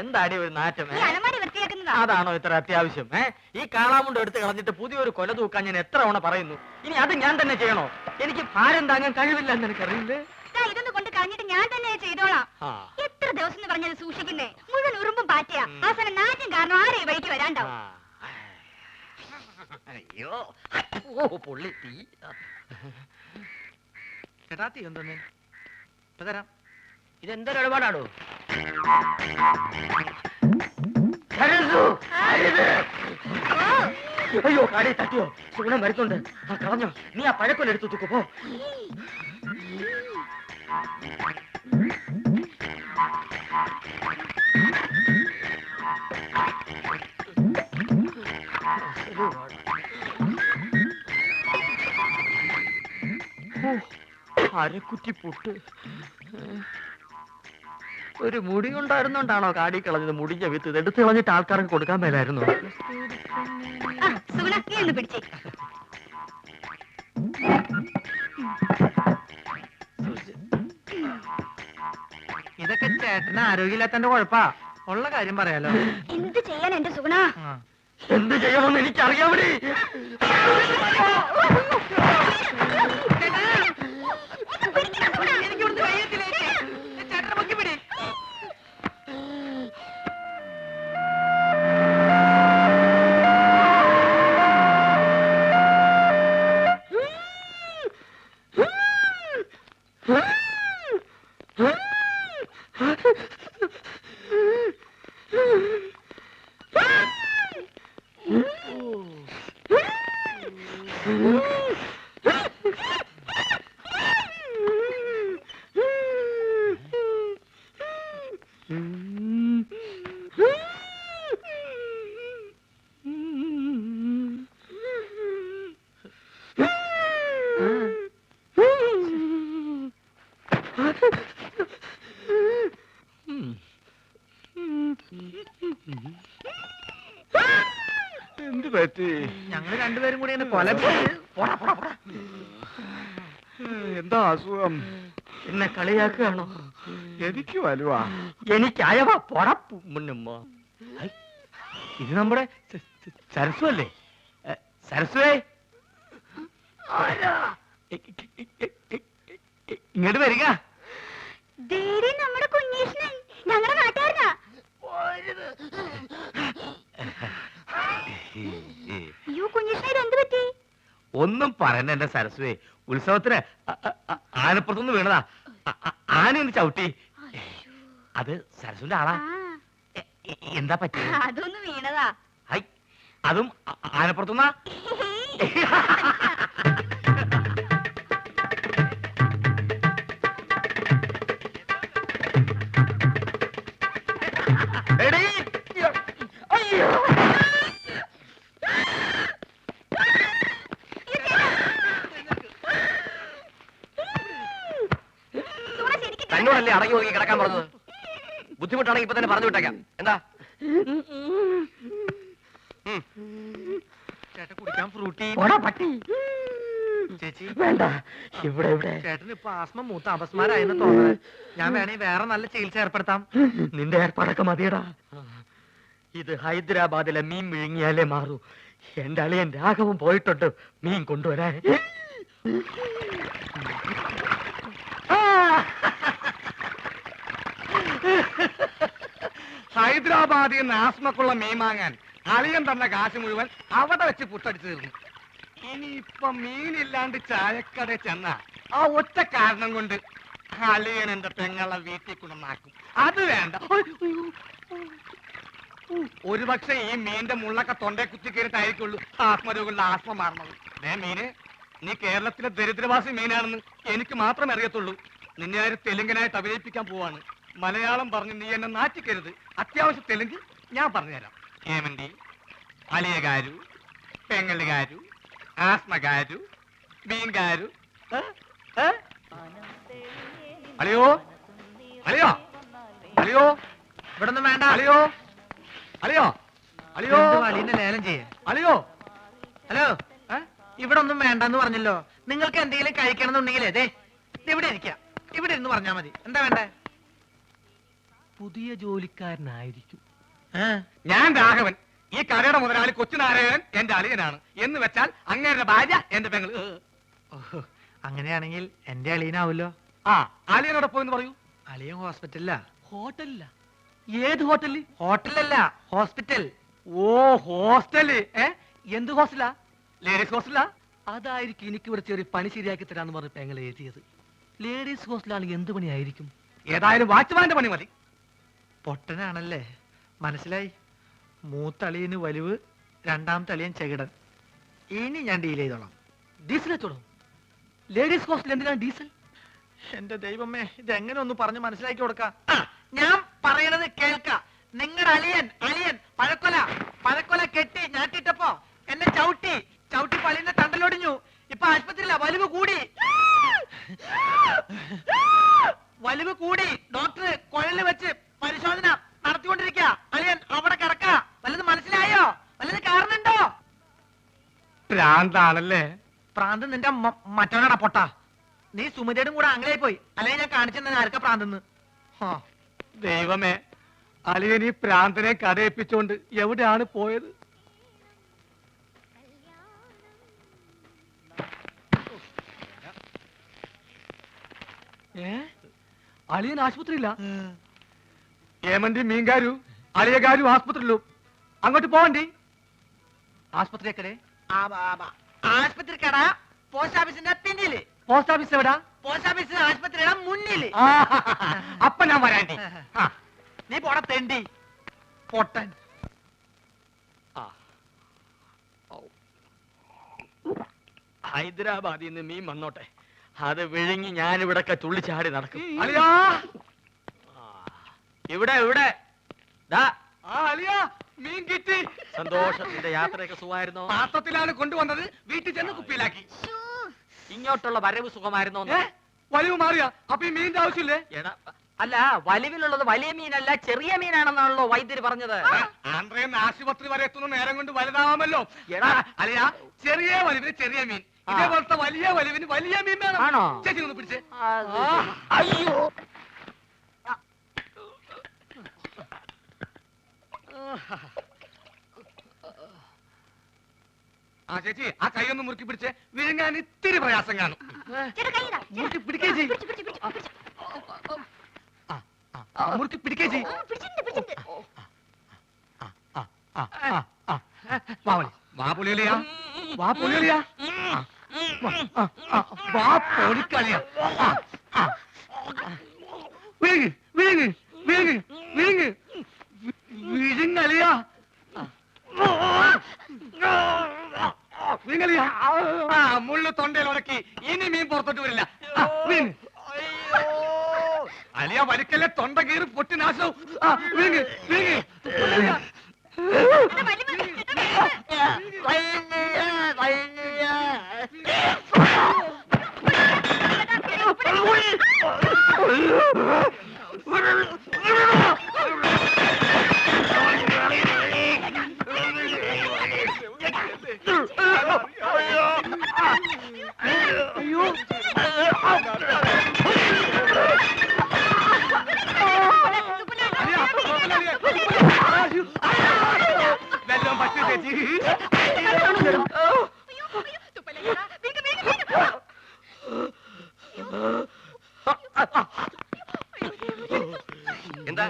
എന്താടി ഒരു നാറ്റം? അലമാരി വൃത്തിയാക്കുന്നതാ. അതാണോ ഇത്ര അത്യാവശ്യം? ഈ കാളാമുണ്ട് എടുത്ത് കളഞ്ഞിട്ട് പുതിയൊരു കൊല തൂക്കാൻ ഞാൻ എത്ര തവണ പറയുന്നു. ഇനി അത് ഞാൻ തന്നെ ചെയ്യണോ? എനിക്ക് ഭാരം താങ്ങാൻ കഴിവില്ല എന്ന് എനിക്കറിയില്ലേ. ഇതൊന്ന് കൊണ്ട് കളഞ്ഞിട്ട് ഞാൻ തന്നെ ചെയ്തോളാം. എത്ര ദിവസം എന്ന് പറഞ്ഞത് സൂക്ഷിക്കുന്നേ? മുഴുവൻ ഉറുമ്പും പാറ്റയാ. അവസാനം നാറ്റും കാരണം ആരെ ഈ വഴിക്ക് വരാണ്ടാവും. അയ്യോ പൊള്ളി തീ. ചേട്ടാ തീ എന്തോന്ന് തരാം. ഇതെന്തൊരു ഇടപാടാണോ? അയ്യോ കാടി തട്ടിയോ? സുഗുണം വരുന്നുണ്ട്. കളഞ്ഞോ? നീ ആ പഴക്കൊല്ല എടുത്തു തൂക്കോ. പോ. അരക്കുറ്റി പുട്ട്. ഒരു മുടി കൊണ്ടായിരുന്നോണ്ടാണോ കാടി കളഞ്ഞത്? മുടിഞ്ഞ വിത്ത് എടുത്ത് കളഞ്ഞിട്ട് ആൾക്കാർക്ക് കൊടുക്കാൻ മേലായിരുന്നു. ഇതൊക്കെ ചേട്ടന് ആരോഗ്യമില്ലാത്തന്റെ കുഴപ്പാ. ഉള്ള കാര്യം പറയാലോ. എന്ത് ചെയ്യാൻ എന്റെ സുഗുണ? എന്ത് ചെയ്യണമെന്ന് എനിക്കറിയാമടി. എന്ത് പറ്റി? ഞങ്ങൾ രണ്ടുപേരും കൂടി കൊല. എന്താ അസുഖം? എന്നെ കളിയാക്കുകയാണോ? എനിക്ക് വലുവാ. എനിക്ക് അയവാ. മുന്നുമ്മ. ഇത് നമ്മുടെ സരസ്വ അല്ലേ? സരസ്വേ ഇങ്ങോട്ട് വരിക. നമ്മുടെ കുഞ്ഞീഷ്ണൻ ഞങ്ങളുടെ നാട്ടുകാരനാ. അയ്യോ കുഞ്ഞീഷ്ണൻ എന്ത് പറ്റി? ഒന്നും പറയണ്ട എന്റെ സരസ്വേ. ഉത്സവത്തിന് ആനപ്പുറത്തുനിന്ന് വീണതാ. ആനയൊന്ന് ചവിട്ടി. അത് സരസ്വന്റെ ആളാ. എന്താ പറ്റി? അതൊന്ന് വീണതാ. അതും ആനപ്പുറത്തുനിന്നാ? തന്നോടല്ലേ അടങ്ങി ഒതുങ്ങി കിടക്കാൻ പറഞ്ഞത്? ബുദ്ധിമുട്ടാണെങ്കിൽ ഇപ്പൊ തന്നെ പറഞ്ഞു വിട്ടേക്കാം. എന്താ ചേട്ടൻ കുടിക്കാൻ ഫ്രൂട്ടി? ചേച്ചി വേണ്ട. ഇവിടെ ചേട്ടന് ഇപ്പൊ ആസ്മ മൂത്ത അപസ്മാരായെന്ന് തോന്നുന്നത്. ഞാൻ വേണേ വേറെ നല്ല ചികിത്സ ഏർപ്പെടുത്താം. നിന്റെ ഏർപ്പാടൊക്കെ മതിയടാ. ഇത് ഹൈദരാബാദിലെ മീൻ വിഴുങ്ങിയാലേ മാറൂ. എന്റെ അളിയൻ രാഘവൻ പോയിട്ടുണ്ട് മീൻ കൊണ്ടുവരാൻ. ഹൈദരാബാദിൽ നിന്ന് ആസ്മക്കുള്ള മീൻ വാങ്ങാൻ അളിയൻ തന്ന കാശ് മുഴുവൻ അവിടെ വെച്ച് പുട്ടടിച്ചു തീർന്നു. ഇനിയിപ്പൊ മീനില്ലാണ്ട് ചായക്കട ചെന്ന ആ ഒറ്റ കാരണം കൊണ്ട് അളിയൻ എന്റെ പെങ്ങളെ വീട്ടിൽ കൊണ്ടുവന്നാക്കും. അത് വേണ്ട. ഒരുപക്ഷെ ഈ മീന്റെ മുള്ളൊക്കെ തൊണ്ടേ കുത്തി കയറിട്ടായിരിക്കുള്ളൂ ആത്മരോഗങ്ങളുടെ ആസ്മ മാറണത്. മീന് നീ കേരളത്തിലെ ദരിദ്രവാസി മീനാണെന്ന് എനിക്ക് മാത്രമേ അറിയത്തുള്ളൂ. നിന്നെ ആര് തെലുങ്കനായിട്ട് അഭിനയിപ്പിക്കാൻ പോവാണ്. മലയാളം പറഞ്ഞ് നീ എന്നെ നാറ്റിക്കരുത്. അത്യാവശ്യം തെലുങ്ക് ഞാൻ പറഞ്ഞുതരാം. ഏമന്റി, അലിയകാരു, പെങ്ങലുകാരു, ആസ്മകാരു, മീൻകാരു. അലിയോ അലിയോ അലിയോ ഇവിടെ ഒന്നും വേണ്ട. അലിയോ അലിയോ അലിയോ അലീനെ ലേലം ചെയ്യേ. അലിയോ ഹലോ ഇവിടെ ഒന്നും വേണ്ടെന്ന് പറഞ്ഞല്ലോ. നിങ്ങൾക്ക് എന്തെങ്കിലും കഴിക്കണം എന്നുണ്ടെങ്കിൽ അതെ ഇവിടെ ഇരിക്കാം. ഇവിടെ ഇരുന്ന് പറഞ്ഞാൽ മതി. എന്താ വേണ്ടേ? പുതിയ ജോലിക്കാരനായിരിക്കും. ഞാൻ രാഘവൻ, ഈ കടയുടെ മുതലാളി കൊച്ചുനാരായണൻ എന്റെ അളിയനാണ്. എന്ന് വെച്ചാൽ അങ്ങേരുടെ ഭാര്യ എന്റെ പെങ്ങള്. അങ്ങനെയാണെങ്കിൽ എന്റെ അളിയനാവല്ലോ. ആ, അളിയനോടൊപ്പം എന്ന് പറയൂ. അളിയൻ ഹോസ്പിറ്റലിലാ. ഹോട്ടലില്ല? ഏത് ഹോട്ടലിൽ? ഹോട്ടലല്ല, ഹോസ്പിറ്റൽ. ഓ, ഹോസ്റ്റല്. എന്ത് ഹോസ്റ്റലാ? ലേഡീസ് ഹോസ്റ്റലാ? അതായിരിക്കും എനിക്ക് ഇവിടെ ചെറിയ പണി ശരിയാക്കി തരാന്ന് പറഞ്ഞ പെങ്ങൾ എഴുതിയത്. ലേഡീസ് ഹോസ്റ്റലാണെങ്കിൽ എന്ത് പണിയായിരിക്കും? ഏതായാലും വാച്ച്മാന്റെ പണി മതി. പൊട്ടനാണല്ലേ, മനസ്സിലായി. മൂത്തളിയന് വലിവ്, രണ്ടാമത്തെ അളിയൻ ചെകിടൻ. ഇനി ഞാൻ ഡീൽ ചെയ്തോളാം. ഡീസൽ വെച്ചോളൂ. ലേഡീസ് ഹോസ്റ്റൽ എന്തിനാണ് ഡീസൽ? എന്റെ ദൈവമേ, ഇതെങ്ങനെ ഒന്ന് പറഞ്ഞ് മനസ്സിലാക്കി കൊടുക്കാം. ഞാൻ പറയണത് കേൾക്ക. നിങ്ങളുടെ അളിയൻ പഴക്കൊല കെട്ടി ഞാട്ടിട്ടപ്പോ എന്നെ ചവിട്ടി പള്ളിന്റെ തണ്ടലൊടിഞ്ഞു. ഇപ്പൊ ആശുപത്രിയില്ല, വലിവ് കൂടി. ഡോക്ടർ കുഴലിൽ വെച്ച് പരിശോധന നടത്തിക്കൊണ്ടിരിക്കുക. അളിയൻ അവിടെ കിടക്ക. വല്ലത് മനസ്സിലായോ? വല്ലത് കാരണുണ്ടോ? ഭ്രാന്താണല്ലേ? പ്രാന്ത് നിന്റെ മറ്റവനാടാ പൊട്ട. നീ സുമതിയുടെ കൂടെ ആംഗ്ലയായി പോയി. അല്ലെങ്കിൽ ഞാൻ കാണിച്ചെന്നെ ആർക്കാ പ്രാന്തെന്ന്. ദൈവമേ, അളിയൻ ഈ പ്രാന്തനെ കഥയിപ്പിച്ചോണ്ട് എവിടെയാണ് പോയത്? അളിയൻ ആശുപത്രിയില്ല? ഏമന്തി മീൻകാരു അളിയകാരു ആസ്പത്രിയിലും. അങ്ങോട്ട് പോവണ്ടി. ആസ്പത്രി എക്കടെ? ആശുപത്രി കട പോസ്റ്റ് ഓഫീസിന്റെ പിന്നില്. പോസ്റ്റ് ഓഫീസ് എവിടാ? പോസ്റ്റ് ഓഫീസ് ആശുപത്രിയുടെ മുന്നില്. അപ്പൊ ഞാൻ വരാണ്ടി. നീ പോട തെണ്ടി പൊട്ടൻ. ഹൈദരാബാദിൽ നിന്ന് മീൻ വന്നോട്ടെ, അത് വിഴുങ്ങി ഞാനിവിടൊക്കെ തുള്ളിച്ചാടി നടക്കും. അളിയാ, ഇവിടെ ഇവിടെ ദാ അളിയാ, മീൻ കിട്ടി. സന്തോഷത്തിന്റെ യാത്രയൊക്കെ സുഖമായിരുന്നോ? പാത്രത്തിലാണ് കൊണ്ടുവന്നത്, വീട്ടിൽ ചെന്ന് കുപ്പിയിലാക്കി. ഇങ്ങോട്ടുള്ള വരവ് സുഖമായിരുന്നോ? വലിവ് മാറിയാ? അപ്പൊ ഈ മീനിന്റെ ആവശ്യമില്ലേ? എടാ, അല്ല, വലിവിലുള്ളത് വലിയ മീനല്ല ചെറിയ മീനാണെന്നാണല്ലോ വൈദ്യര് പറഞ്ഞത്. ആന്ധ്രയിൽ ആശുപത്രി വരെ എത്തുന്ന നേരം കൊണ്ട് വലുതാവാമല്ലോ. എടാ അളിയാ, ചെറിയ വലിവിന് ചെറിയ മീൻ, ഇതേപോലത്തെ വലിയ വലിവിന് വലിയ മീൻ വേണം. ആണോ? ചേച്ചി ഒന്ന് പിടിച്ചേ. അയ്യോ, ആ ചേച്ചി, ആ കൈ ഒന്ന് മുറുക്കി പിടിച്ചേ. വിഴുങ്ങാൻ ഇത്തിരി പ്രയാസം കാണും. മുറുക്കി പിടിക്കേ ചെയ്. മുറുക്കി പിടിക്കേ ചെയ്. വാ പൊളിയലിയാ, വാ പൊളിയലിയാ, വാ പൊളിക്കളിയാ. വിഴുങ്ങ് വിഴുങ്ങ് വിഴുങ്ങ് വിഴുങ്ങ് വിഴുങ്ങലിയാ, വിഴുങ്ങലിയാ. മുള്ളു തൊണ്ടയിൽ ഉടക്കി, ഇനി മീൻ പുറത്തോട്ട് വരില്ല. വിഴുങ്ങ്. അലിയ വലിക്കല്ലേ, തൊണ്ട കീറി പൊട്ടി നാശവും. വിഴുങ്ങ് വിഴുങ്ങ്. വെള്ളം പറ്റി ചേച്ചി. എന്താ